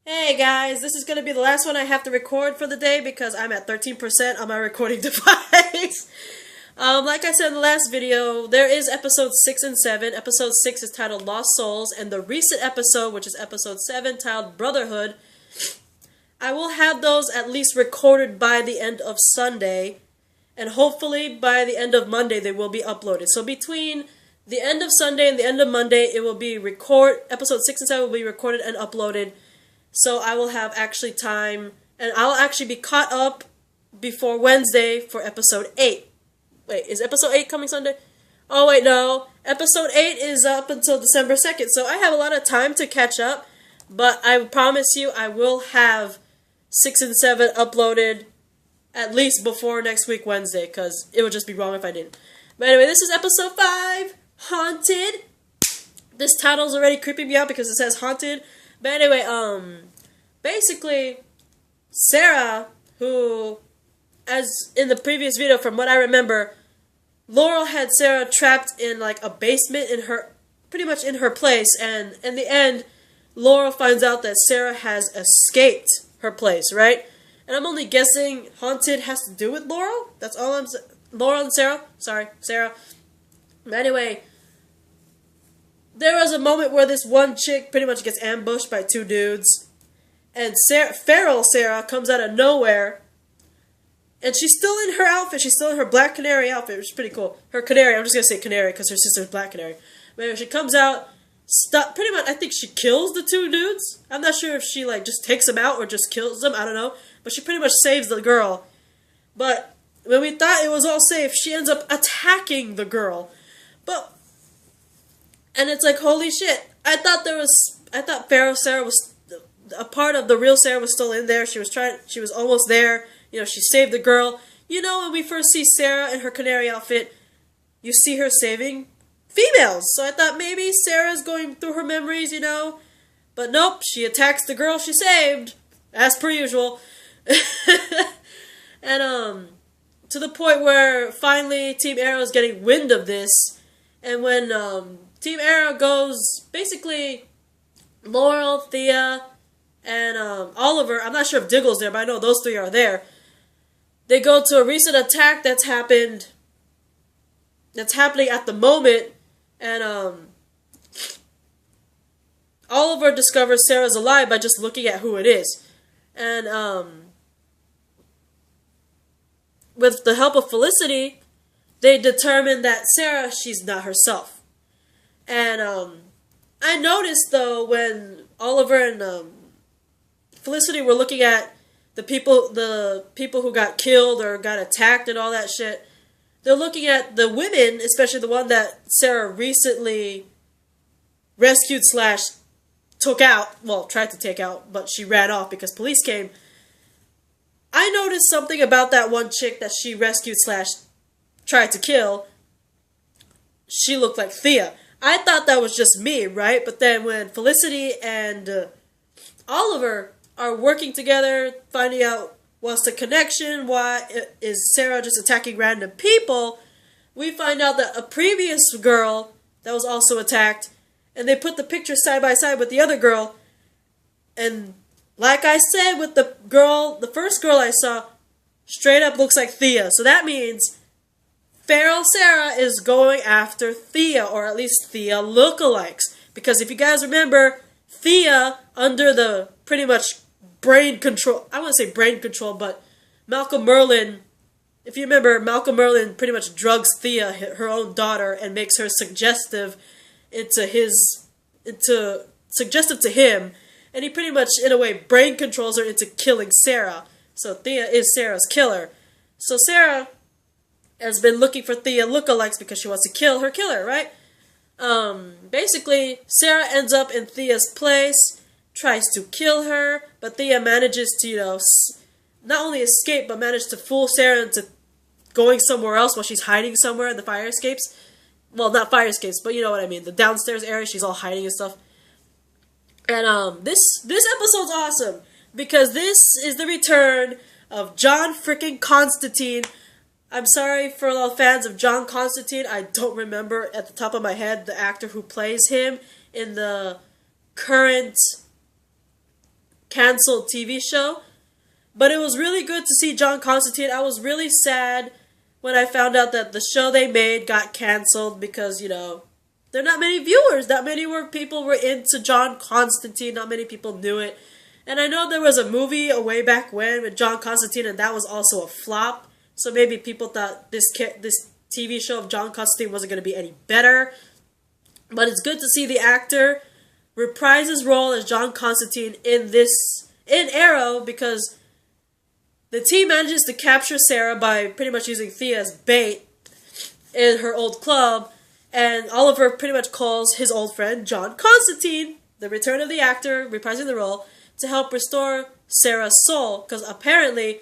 Hey guys, this is going to be the last one I have to record for the day because I'm at 13% on my recording device. Like I said in the last video, there is episode 6 and 7. Episode 6 is titled Lost Souls, and the recent episode, which is episode 7, titled Brotherhood, I will have those at least recorded by the end of Sunday, and hopefully by the end of Monday they will be uploaded. So between the end of Sunday and the end of Monday, it will be episode 6 and 7 will be recorded and uploaded. So I will have actually time, and I'll actually be caught up before Wednesday for episode 8. Wait, is episode 8 coming Sunday? Oh wait, no. Episode 8 is up until December 2nd, so I have a lot of time to catch up, but I promise you I will have 6 and 7 uploaded at least before next week Wednesday, because it would just be wrong if I didn't. But anyway, this is episode 5, Haunted. This title's already creeping me out because it says Haunted. But anyway, basically, Sarah, who, as in the previous video, from what I remember, Laurel had Sarah trapped in, like, a basement pretty much in her place, and in the end, Laurel finds out that Sarah has escaped her place, right? And I'm only guessing Haunted has to do with Laurel? That's all I'm saying. Laurel and Sarah? Sorry, Sarah. But anyway, there was a moment where this one chick pretty much gets ambushed by two dudes, and feral Sarah comes out of nowhere, and she's still in her outfit. She's still in her black canary outfit, which is pretty cool. Her canary, I'm just going to say canary because her sister's black canary. But anyway, she comes out, pretty much, I think she kills the two dudes. I'm not sure if she, like, just takes them out or just kills them, I don't know. But she pretty much saves the girl. But when we thought it was all safe, she ends up attacking the girl. And it's like, holy shit. I thought feral Sarah was, a part of the real Sarah was still in there. She was almost there. You know, she saved the girl. You know, when we first see Sarah in her canary outfit, you see her saving females. So I thought maybe Sarah's going through her memories, you know. But nope, she attacks the girl she saved, as per usual. And, to the point where finally Team Arrow's getting wind of this. And when, Team Arrow goes, basically, Laurel, Thea, and Oliver, I'm not sure if Diggle's there, but I know those three are there. They go to a recent attack that's happening at the moment, and Oliver discovers Sarah's alive by just looking at who it is. And with the help of Felicity, they determine that Sarah, she's not herself. And I noticed though when Oliver and Felicity were looking at the people who got killed or got attacked and all that shit, they're looking at the women, especially the one that Sarah recently rescued / took out. Well, tried to take out, but she ran off because police came. I noticed something about that one chick that she rescued / tried to kill. She looked like Thea. I thought that was just me, right? But then when Felicity and Oliver are working together, finding out what's the connection, why is Sarah just attacking random people, we find out that a previous girl that was also attacked, and they put the picture side by side with the other girl, and like I said with the first girl I saw, straight up looks like Thea. So that means feral Sarah is going after Thea, or at least Thea lookalikes. Because if you guys remember, Thea, under the pretty much brain control, I wouldn't say brain control, but Malcolm Merlyn, if you remember, Malcolm Merlyn pretty much drugs Thea, her own daughter, and makes her suggestive suggestive to him, and he pretty much, in a way, brain controls her into killing Sarah. So Thea is Sarah's killer. So Sarah has been looking for Thea lookalikes because she wants to kill her killer, right? Basically, Sarah ends up in Thea's place, tries to kill her, but Thea manages to, you know, not only escape, but manage to fool Sarah into going somewhere else while she's hiding somewhere in the fire escapes. Well, not fire escapes, but you know what I mean. The downstairs area, she's all hiding and stuff. And, this episode's awesome, because this is the return of John frickin' Constantine. I'm sorry for all the fans of John Constantine. I don't remember at the top of my head the actor who plays him in the current canceled TV show. But it was really good to see John Constantine. I was really sad when I found out that the show they made got canceled because, you know, there are not many viewers. Not many people were into John Constantine. Not many people knew it. And I know there was a movie way back when with John Constantine, and that was also a flop. So maybe people thought this TV show of John Constantine wasn't going to be any better. But it's good to see the actor reprise his role as John Constantine in Arrow, because the team manages to capture Sarah by pretty much using Thea as bait in her old club, and Oliver pretty much calls his old friend John Constantine, the return of the actor reprising the role, to help restore Sarah's soul, because apparently,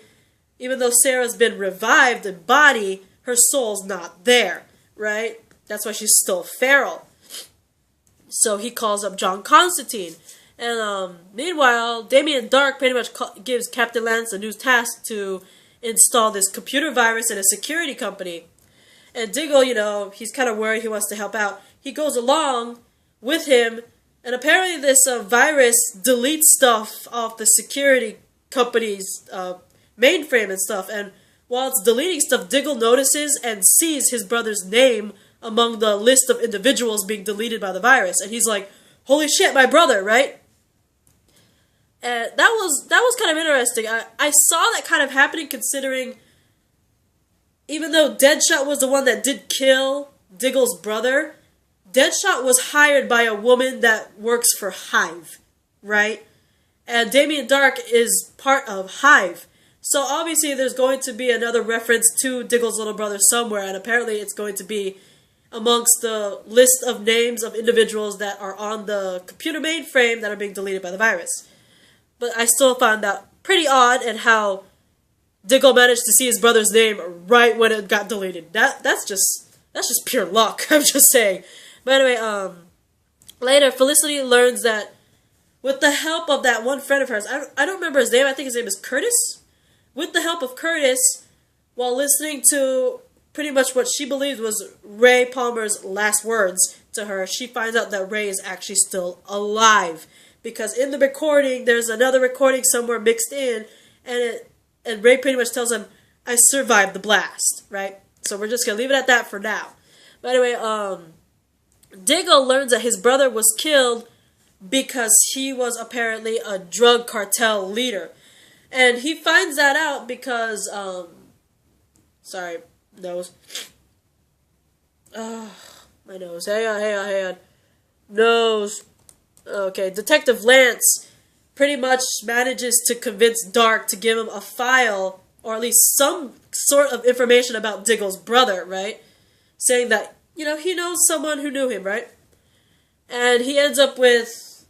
even though Sarah's been revived in body, her soul's not there, right? That's why she's still feral. So he calls up John Constantine. And meanwhile, Damien Dark pretty much gives Captain Lance a new task to install this computer virus in a security company. And Diggle, you know, he's kind of worried, he wants to help out. He goes along with him, and apparently this virus deletes stuff off the security company's mainframe and stuff. And while it's deleting stuff, Diggle notices and sees his brother's name among the list of individuals being deleted by the virus. And he's like, holy shit, my brother, right? And that was kind of interesting. I saw that kind of happening, considering even though Deadshot was the one that did kill Diggle's brother, Deadshot was hired by a woman that works for Hive, right? And Damien Dark is part of Hive. So obviously there's going to be another reference to Diggle's little brother somewhere, and apparently it's going to be amongst the list of names of individuals that are on the computer mainframe that are being deleted by the virus. But I still found that pretty odd, and how Diggle managed to see his brother's name right when it got deleted. That's just pure luck, I'm just saying. But anyway, later Felicity learns that with the help of that one friend of hers, I don't remember his name, I think his name is Curtis. With the help of Curtis, while listening to pretty much what she believed was Ray Palmer's last words to her, she finds out that Ray is actually still alive. Because in the recording, there's another recording somewhere mixed in, and Ray pretty much tells him, I survived the blast, right? So we're just going to leave it at that for now. But anyway, Diggle learns that his brother was killed because he was apparently a drug cartel leader. And he finds that out because, sorry, nose. My nose. Hang on. Nose. Okay, Detective Lance pretty much manages to convince Dark to give him a file, or at least some sort of information about Diggle's brother, right? Saying that, you know, he knows someone who knew him, right? And he ends up with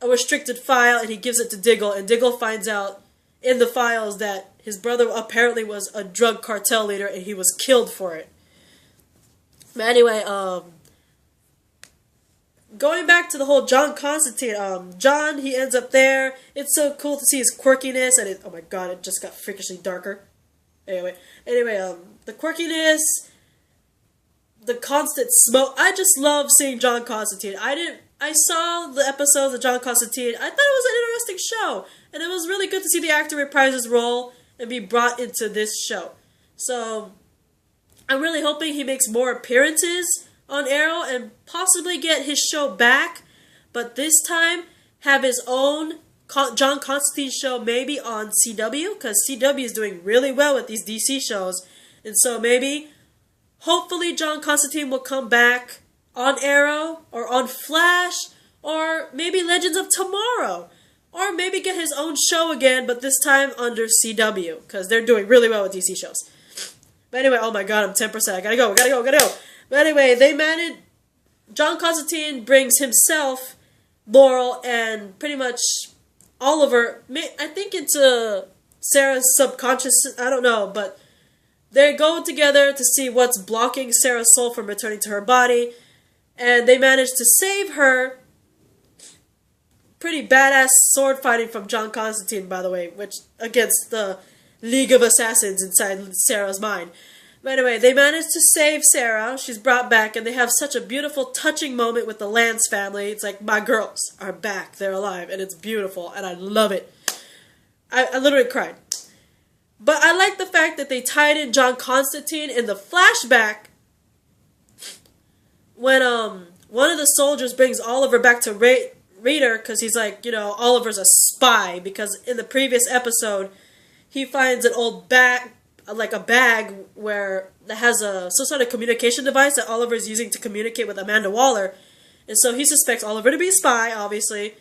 a restricted file, and he gives it to Diggle, and Diggle finds out in the files that his brother apparently was a drug cartel leader, and he was killed for it. But anyway, going back to the whole John Constantine, John, he ends up there. It's so cool to see his quirkiness, and oh my god, it just got freakishly darker. Anyway, the quirkiness, the constant smoke. I just love seeing John Constantine. I saw the episodes of John Constantine. I thought it was an interesting show, and it was really good to see the actor reprise his role and be brought into this show. So, I'm really hoping he makes more appearances on Arrow and possibly get his show back, but this time have his own John Constantine show maybe on CW, because CW is doing really well with these DC shows, and so maybe, hopefully John Constantine will come back on Arrow, or on Flash, or maybe Legends of Tomorrow, or maybe get his own show again, but this time under CW, because they're doing really well with DC shows. But anyway, oh my god, I'm 10%, I gotta go. But anyway, John Constantine brings himself, Laurel, and pretty much Oliver, I think into Sarah's subconscious, I don't know, but they go together to see what's blocking Sarah's soul from returning to her body, and they manage to save her. Pretty badass sword fighting from John Constantine, by the way, which against the League of Assassins inside Sarah's mind. But anyway, they manage to save Sarah. She's brought back, and they have such a beautiful, touching moment with the Lance family. It's like, my girls are back. They're alive, and it's beautiful, and I love it. I literally cried. But I like the fact that they tied in John Constantine in the flashback when one of the soldiers brings Oliver back to Reader because he's like, you know, Oliver's a spy, because in the previous episode he finds an old bag, like a bag where that has some sort of communication device that Oliver's using to communicate with Amanda Waller, and so he suspects Oliver to be a spy, obviously.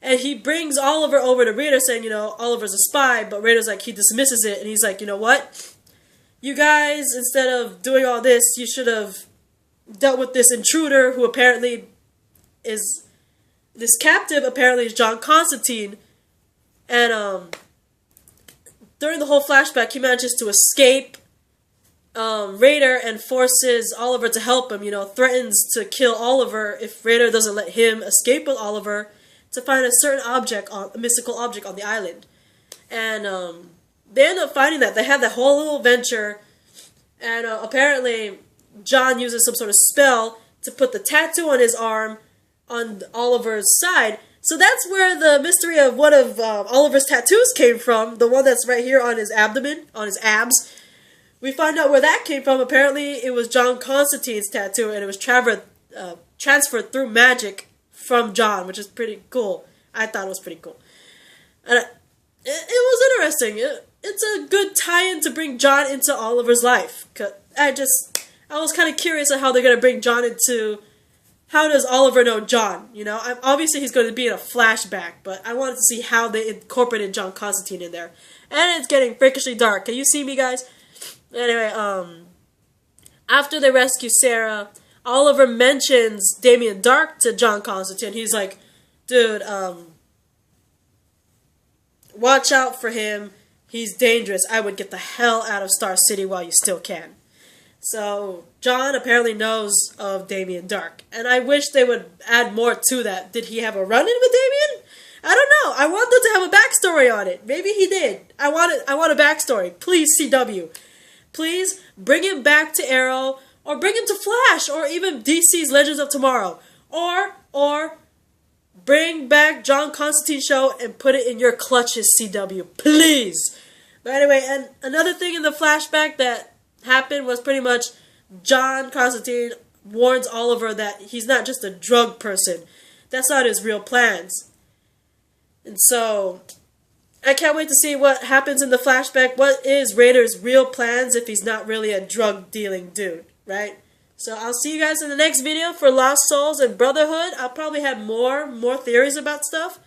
And he brings Oliver over to Raider saying, you know, Oliver's a spy, but Raider's like, he dismisses it, and he's like, you know what? You guys, instead of doing all this, you should have dealt with this intruder who apparently is, this captive apparently is John Constantine. And, during the whole flashback, he manages to escape Raider and forces Oliver to help him, you know, threatens to kill Oliver if Raider doesn't let him escape with Oliver, to find a certain object, a mystical object on the island. And they end up finding that. They have that whole little venture, and apparently John uses some sort of spell to put the tattoo on his arm on Oliver's side. So that's where the mystery of one of Oliver's tattoos came from, the one that's right here on his abdomen, on his abs. We find out where that came from. Apparently it was John Constantine's tattoo, and it was transferred through magic from John, which is pretty cool. I thought it was pretty cool. And it was interesting. It's a good tie-in to bring John into Oliver's life. I was kind of curious at how they're going to bring John into... How does Oliver know John? You know, obviously he's going to be in a flashback, but I wanted to see how they incorporated John Constantine in there. And it's getting freakishly dark. Can you see me, guys? Anyway, after they rescue Sarah, Oliver mentions Damien Dark to John Constantine. He's like, dude, watch out for him. He's dangerous. I would get the hell out of Star City while you still can. So, John apparently knows of Damien Dark. And I wish they would add more to that. Did he have a run-in with Damien? I don't know. I want them to have a backstory on it. Maybe he did. I want a backstory. Please, CW. Please, bring him back to Arrow. Or bring him to Flash, or even DC's Legends of Tomorrow. Or bring back John Constantine show and put it in your clutches, CW. Please. But anyway, and another thing in the flashback that happened was pretty much John Constantine warns Oliver that he's not just a drug person. That's not his real plans. And so, I can't wait to see what happens in the flashback. What is Raider's real plans if he's not really a drug-dealing dude? Right? So I'll see you guys in the next video for Lost Souls and Brotherhood. I'll probably have more theories about stuff,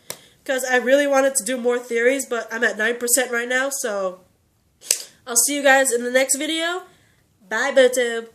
because I really wanted to do more theories, but I'm at 9% right now, so I'll see you guys in the next video. Bye, BooTube.